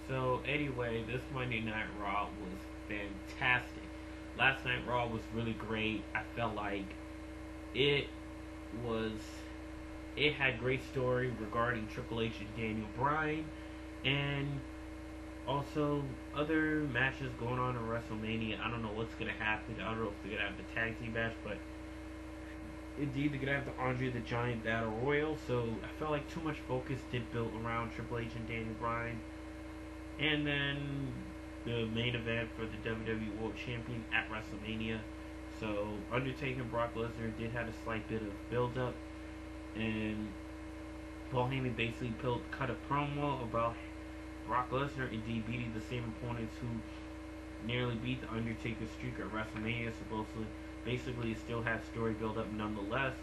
So anyway, this Monday Night Raw was fantastic. Last night Raw was really great. I felt like it was it had great story regarding Triple H and Daniel Bryan, and also other matches going on in WrestleMania. I don't know what's gonna happen. I don't know if they're gonna have the tag team match, but indeed they're gonna have the Andre the Giant Battle Royal. So I felt like too much focus did build around Triple H and Daniel Bryan. And then the main event for the WWE World Champion at WrestleMania. So Undertaker and Brock Lesnar did have a slight bit of build up, and Paul Heyman basically cut a promo about Brock Lesnar indeed beating the same opponents who nearly beat the Undertaker's streak at WrestleMania. Supposedly, basically, it still had story build up nonetheless.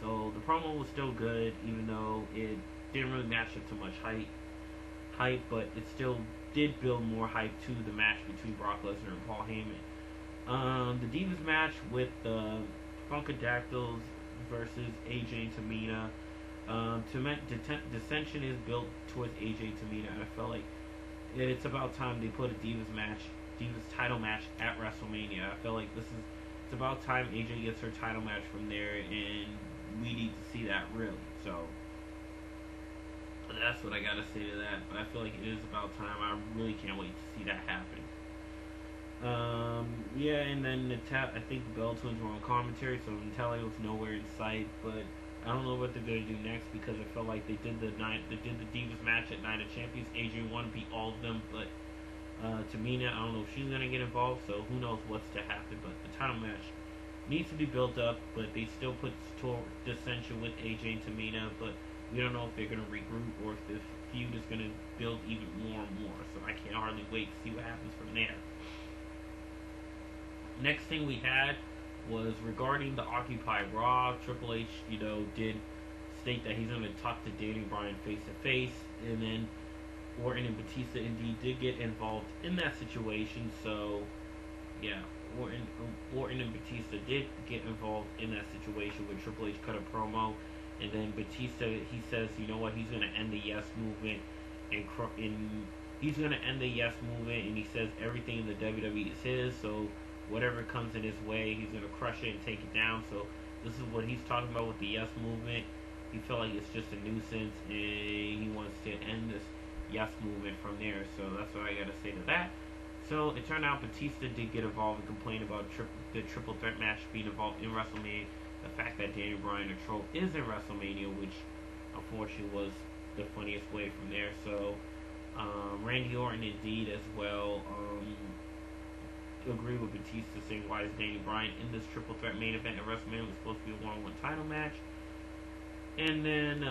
So the promo was still good, even though it didn't really match up to much hype, but it still did build more hype to the match between Brock Lesnar and Paul Heyman. The Divas match with the Funkadactyls versus AJ and Tamina. Dissension is built towards AJ and Tamina, and I felt like it's about time they put a Divas title match at WrestleMania. I feel like it's about time AJ gets her title match from there, and we need to see that really. So that's what I gotta say to that. But I feel like it is about time. I really can't wait to see that happen. Yeah, and then I think the Bell Twins were on commentary, so Natalia was nowhere in sight. But I don't know what they're gonna do next, because I felt like they did the Divas match at Night of Champions. AJ won, beat all of them, but Tamina, I don't know if she's gonna get involved. So who knows what's to happen? But the title match needs to be built up. But they still put dissension with AJ and Tamina, but we don't know if they're going to regroup or if the feud is going to build even more and more. So I can't hardly wait to see what happens from there. Next thing we had was regarding the Occupy Raw. Triple H, did state that he's going to talk to Daniel Bryan face to face, and then Orton and Batista indeed did get involved in that situation. So yeah, Orton and Batista did get involved in that situation where Triple H cut a promo. And then Batista, he says, you know what, he's going to end the Yes Movement, and he's going to end the Yes Movement, and he says everything in the WWE is his, so whatever comes in his way, he's going to crush it and take it down. So this is what he's talking about with the Yes Movement. He felt like it's just a nuisance, and he wants to end this Yes Movement from there. So that's what I got to say to that. So it turned out Batista did get involved and complain about the triple threat match being involved in WrestleMania. The fact that Daniel Bryan, the troll, is in WrestleMania, which unfortunately was the funniest way from there. So Randy Orton indeed as well agree with Batista, saying why is Daniel Bryan in this triple threat main event at WrestleMania? It was supposed to be a one-on-one title match. And then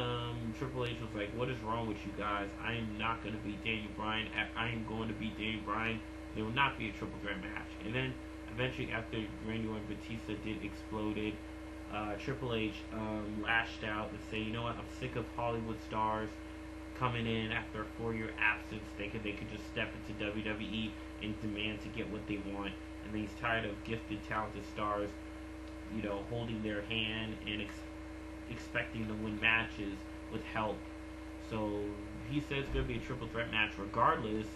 Triple H was like, what is wrong with you guys? I am not going to beat Daniel Bryan. I am going to beat Daniel Bryan. There will not be a triple threat match. And then eventually, after Randy Orton and Batista did exploded, Triple H lashed out and said, you know what, I'm sick of Hollywood stars coming in after a 4-year absence, thinking they could just step into WWE and demand to get what they want. And then he's tired of gifted, talented stars, holding their hand and expecting to win matches with help. So he says it's going to be a triple threat match regardless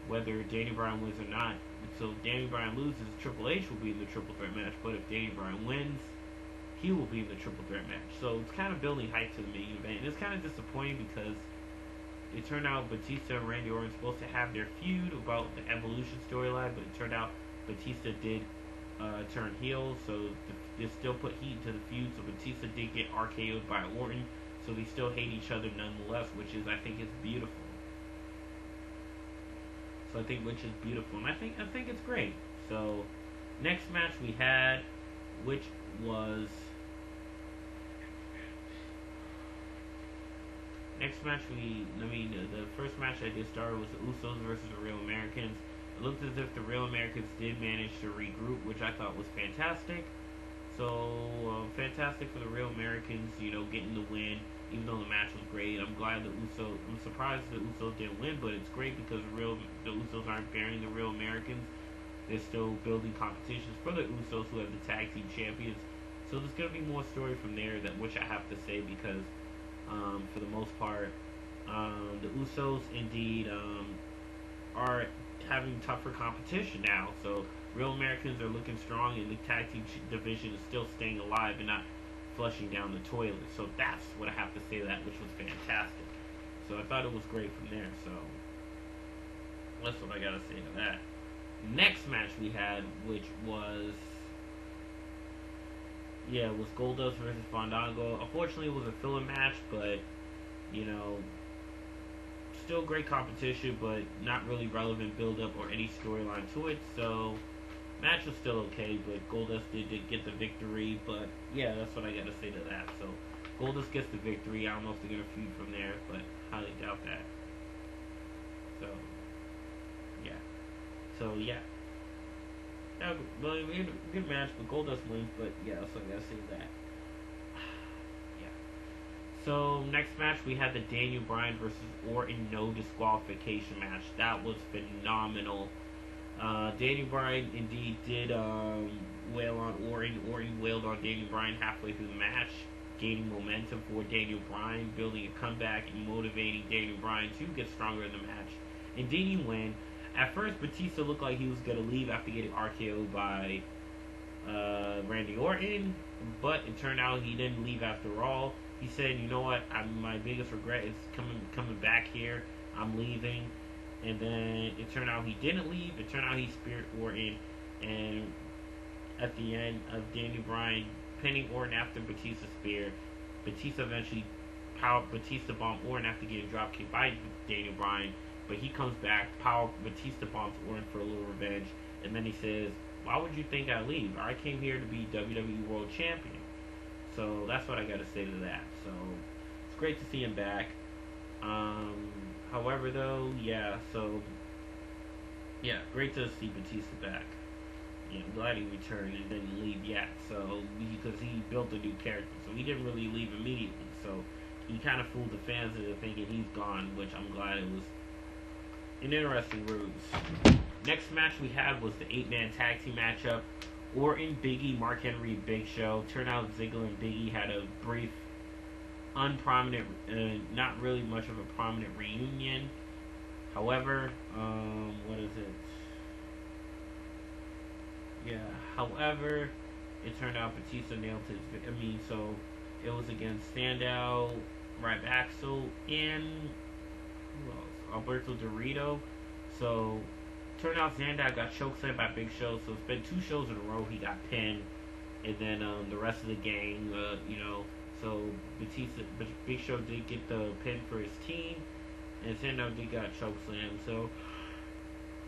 whether Daniel Bryan wins or not. So if Daniel Bryan loses, Triple H will be in the triple threat match, but if Daniel Bryan wins, he will be in the triple threat match. So it's kind of building hype to the main event. And it's kind of disappointing because it turned out Batista and Randy Orton were supposed to have their feud about the Evolution storyline, but it turned out Batista did turn heel, so they still put heat into the feud. So Batista did get RKO'd by Orton, so they still hate each other nonetheless, which I think is beautiful. So which is beautiful, and I think it's great. So next match we had, which was the first match I did start was the Usos versus the Real Americans. It looked as if the Real Americans did manage to regroup, which I thought was fantastic. So fantastic for the Real Americans, getting the win, even though the match was great. I'm surprised the Usos didn't win, but it's great because the Usos aren't burying the Real Americans. They're still building competitions for the Usos, who have the tag team champions. So there's going to be more story from there, which I have to say, because for the most part, The Usos indeed are having tougher competition now. So Real Americans are looking strong, and the tag team division is still staying alive and not flushing down the toilet. So that's what I have to say to that, which was fantastic. So I thought it was great from there. So that's what I gotta say to that. Next match we had, which was was Goldust versus Fandango. Unfortunately, it was a filler match, but you know, still great competition, but not really relevant build up or any storyline to it. So match was still okay, but Goldust did get the victory. But yeah, that's what I gotta say to that. So Goldust gets the victory. I don't know if they're gonna feud from there, but highly doubt that. So yeah. So yeah. Well, we had a good match, but Goldust wins. But yeah, so I gotta say that. Yeah. So next match we had the Daniel Bryan versus Orton no disqualification match. That was phenomenal. Daniel Bryan indeed did wail on Orton. Orton wailed on Daniel Bryan halfway through the match, gaining momentum for Daniel Bryan, building a comeback and motivating Daniel Bryan to get stronger in the match. Indeed, he win. At first, Batista looked like he was going to leave after getting RKO'd by Randy Orton, but it turned out he didn't leave after all. He said, "You know what? My biggest regret is coming back here. I'm leaving." And then it turned out he didn't leave. It turned out he speared Orton, and at the end of Daniel Bryan pinning Orton after Batista's spear, Batista eventually Batista bombed Orton after getting dropkicked by Daniel Bryan. But he comes back, Batista bombs Orton for a little revenge, and then he says, "Why would you think I leave? I came here to be WWE World Champion." So that's what I got to say to that. So it's great to see him back. However, though, great to see Batista back. Yeah, I'm glad he returned and didn't leave yet. So because he built a new character, so he didn't really leave immediately. So he kind of fooled the fans into thinking he's gone, which I'm glad it was an interesting ruse. Next match we had was the 8-man tag team matchup. Orton, Big E, Mark Henry, Big Show. Turned out Ziggler and Big E had a brief, unprominent, not really much of a prominent reunion. However, however, it turned out Batista nailed his. So it was against Sandow, Ryback, and who else? Alberto Dorito. So turned out Sandow got chokeslammed by Big Show. So it's been 2 shows in a row he got pinned, and then the rest of the gang, So Big Show did get the pin for his team, and Sandow did got chokeslammed. So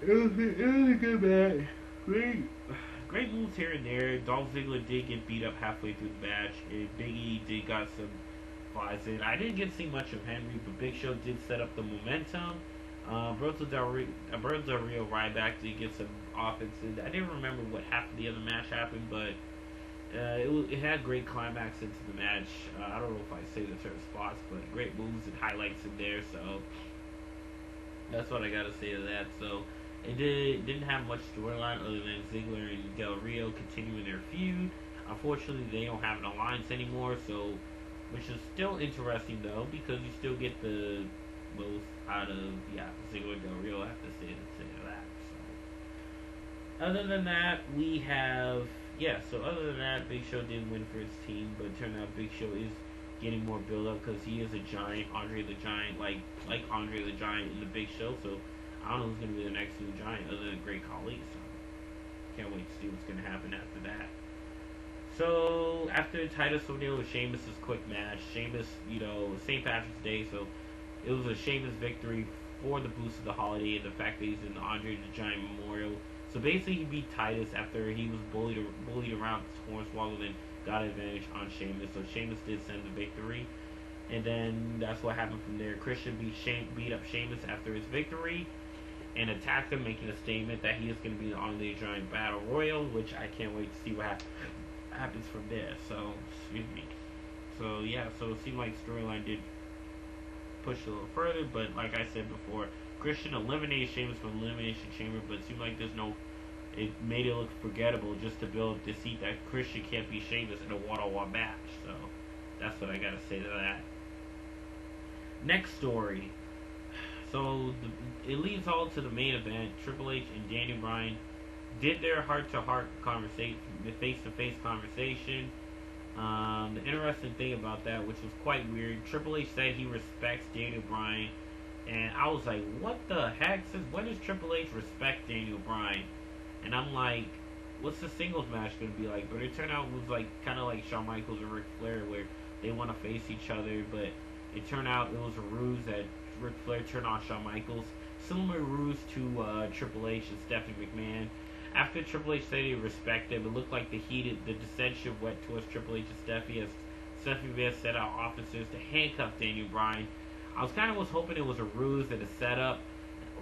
it was a good match. Great moves here and there. Dolph Ziggler did get beat up halfway through the match, and Big E did got some flies in. I didn't get to see much of Henry, but Big Show did set up the momentum. Alberto Del Rio Ryback did get some offense in. I didn't remember what half of the other match happened, but it had great climax into the match. I don't know if I say the certain spots, but great moves and highlights in there. So that's what I gotta say to that. So it didn't have much storyline other than Ziggler and Del Rio continuing their feud. Unfortunately, they don't have an alliance anymore. So, which is still interesting though, because you still get the most out of Ziggler and Del Rio. I have to say to that. So other than that, we have. So other than that, Big Show didn't win for his team, but it turned out Big Show is getting more build up because he is a giant, Andre the Giant, like Andre the Giant in the Big Show. So I don't know who's gonna be the next new giant other than Great Khali. So can't wait to see what's gonna happen after that. So after Titus O'Neil with Sheamus' quick match, Sheamus, St. Patrick's Day, so it was a Sheamus victory for the boost of the holiday and the fact that he's in the Andre the Giant Memorial. So basically, he beat Titus after he was bullied around Hornswoggle and got advantage on Sheamus. So Sheamus did send the victory, and then that's what happened from there. Christian beat up Sheamus after his victory and attacked him, making a statement that he is going to be on the Giant Battle Royal, which I can't wait to see what happens from there. So excuse me. So it seemed like storyline did push a little further, but like I said before, Christian eliminated Sheamus from Elimination Chamber, but it seemed like it made it look forgettable just to build up deceit that Christian can't beat Sheamus in a one-on-one match. So that's what I gotta say to that. Next story. So it leads all to the main event. Triple H and Daniel Bryan did their heart-to-heart conversation, the face-to-face conversation. The interesting thing about that, which was quite weird, Triple H said he respects Daniel Bryan, and I was like, what the heck? Since when does Triple H respect Daniel Bryan? And I'm like, what's the singles match going to be like? But it turned out it was like kind of like Shawn Michaels and Ric Flair, where they want to face each other, but it turned out it was a ruse that Ric Flair turned on Shawn Michaels. Similar ruse to Triple H and Stephanie McMahon. After Triple H said he respected him, it looked like the dissension went towards Triple H and Stephanie, as Stephanie McMahon set out officers to handcuff Daniel Bryan. I was hoping it was a ruse and a setup,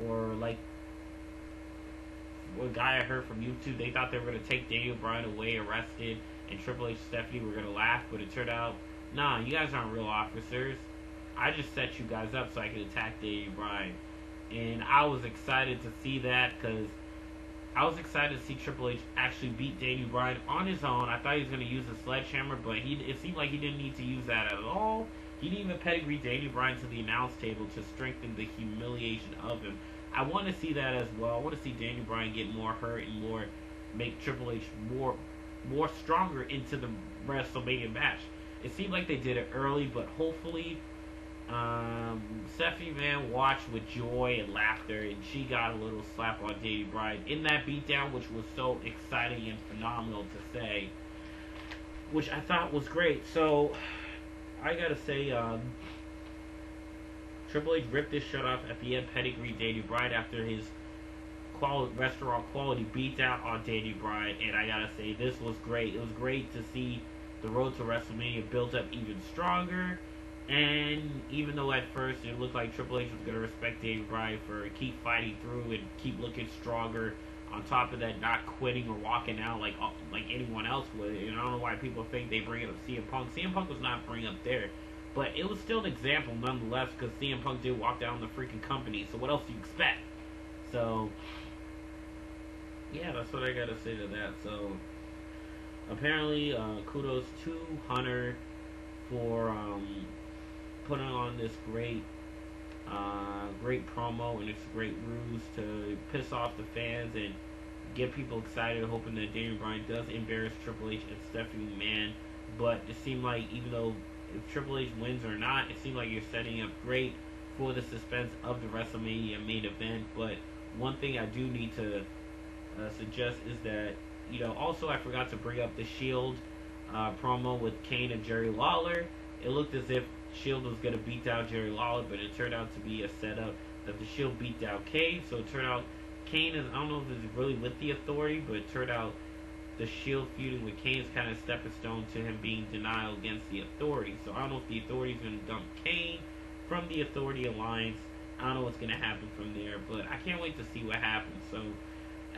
or like one guy I heard from YouTube, they thought they were going to take Daniel Bryan away, arrested, and Triple H and Stephanie were going to laugh, but it turned out, nah, you guys aren't real officers. I just set you guys up so I could attack Daniel Bryan. And I was excited to see that, because I was excited to see Triple H actually beat Daniel Bryan on his own. I thought he was going to use a sledgehammer, but it seemed like he didn't need to use that at all. He didn't even pedigree Daniel Bryan to the announce table to strengthen the humiliation of him. I want to see that as well. I want to see Daniel Bryan get more hurt and make Triple H more stronger into the WrestleMania match. It seemed like they did it early, but hopefully Stephanie McMahon watched with joy and laughter, and she got a little slap on Daniel Bryan in that beatdown, which was so exciting and phenomenal to say, which I thought was great. So I gotta say, Triple H ripped his shirt off at the end, pedigree Daniel Bryan after his restaurant quality beatdown on Daniel Bryan, and I gotta say, this was great. It was great to see the road to WrestleMania built up even stronger. And even though at first it looked like Triple H was going to respect Daniel Bryan for keep fighting through and keep looking stronger, on top of that, not quitting or walking out like anyone else would. And I don't know why people think they bring it up CM Punk. CM Punk was not bring up there, but it was still an example nonetheless, because CM Punk did walk down the freaking company. So what else do you expect? So yeah, that's what I got to say to that. So apparently, kudos to Hunter for putting on this great promo, and it's a great ruse to piss off the fans and get people excited, hoping that Daniel Bryan does embarrass Triple H and Stephanie McMahon. But it seemed like, even though if Triple H wins or not, it seemed like you're setting up great for the suspense of the WrestleMania main event. But one thing I do need to suggest is that, also I forgot to bring up the Shield promo with Kane and Jerry Lawler. It looked as if Shield was going to beat down Jerry Lawler, but it turned out to be a setup that the Shield beat down Kane. So it turned out Kane is, I don't know if it's really with the Authority, but it turned out the Shield feuding with Kane is kind of a stepping stone to him being denial against the Authority. So I don't know if the Authority is going to dump Kane from the Authority Alliance. I don't know what's going to happen from there, but I can't wait to see what happens. So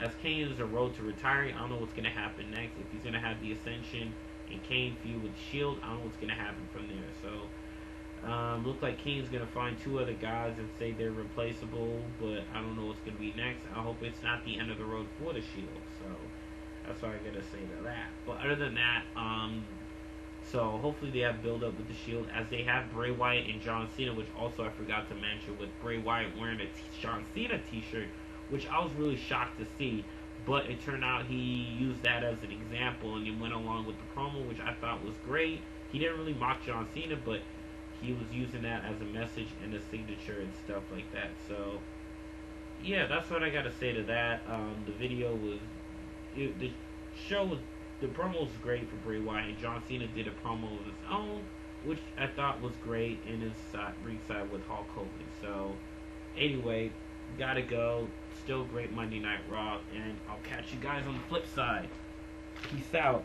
as Kane is a road to retiring, I don't know what's going to happen next. If he's going to have the Ascension and Kane feud with Shield, I don't know what's going to happen from there. So look like Kane's going to find two other guys and say they're replaceable, but I don't know what's going to be next. I hope it's not the end of the road for the Shield. So that's all I got to say to that. But other than that, so hopefully they have build up with the Shield, as they have Bray Wyatt and John Cena, which also I forgot to mention, with Bray Wyatt wearing a John Cena t-shirt, which I was really shocked to see. But it turned out he used that as an example, and he went along with the promo, which I thought was great. He didn't really mock John Cena, but he was using that as a message and a signature and stuff like that. So yeah, that's what I got to say to that. The video was, the promo was great for Bray Wyatt, and John Cena did a promo of his own, which I thought was great, in his ringside with Hulk Hogan. So anyway, gotta go. Still great Monday Night Raw, and I'll catch you guys on the flip side. Peace out.